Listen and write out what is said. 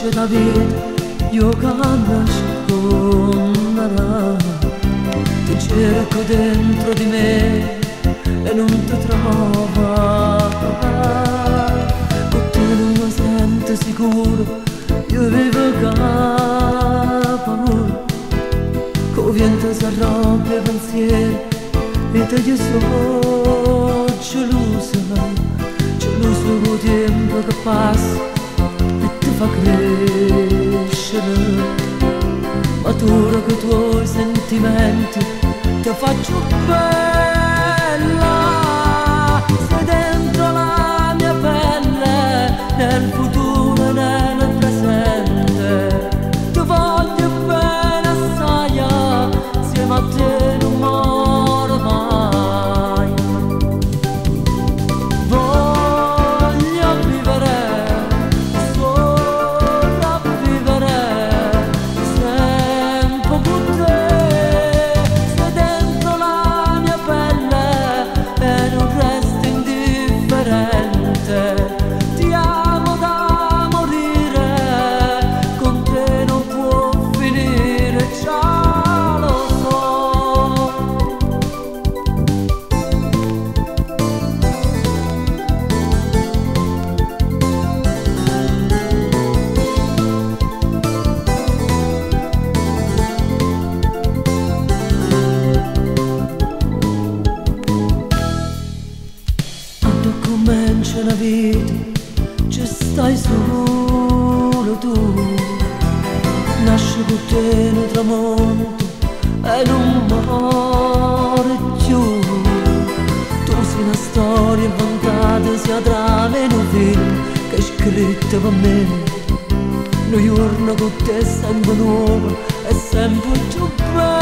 conosce la vita, io che nasconderà. Ti cerco dentro di me e non ti trova. Con te non mi sento sicuro, io vivo paura. Con vento si arrobbia i pensieri e te io sono gelosa. Gelosa con il tempo che passa e ti fa crescere. Matura con i tuoi sentimenti, ti faccio bella. Sei dentro la mia pelle, nel futuro e nel presente. Ti voglio bene assai, insieme a te non muore mai. Voglio vivere, sopravvivere sempre con te. Sei dentro la mia pelle e non resti indifferente. Ti amo da morire, con te non può finire, già lo so. Quando comincia la vita, ci stai solo tu. Nasci con te nel tramonto e non muore più. Tu sei una storia inventata, sia dramma e un film che hai scritto per me. Un giorno con te è sempre nuovo e sempre più bello.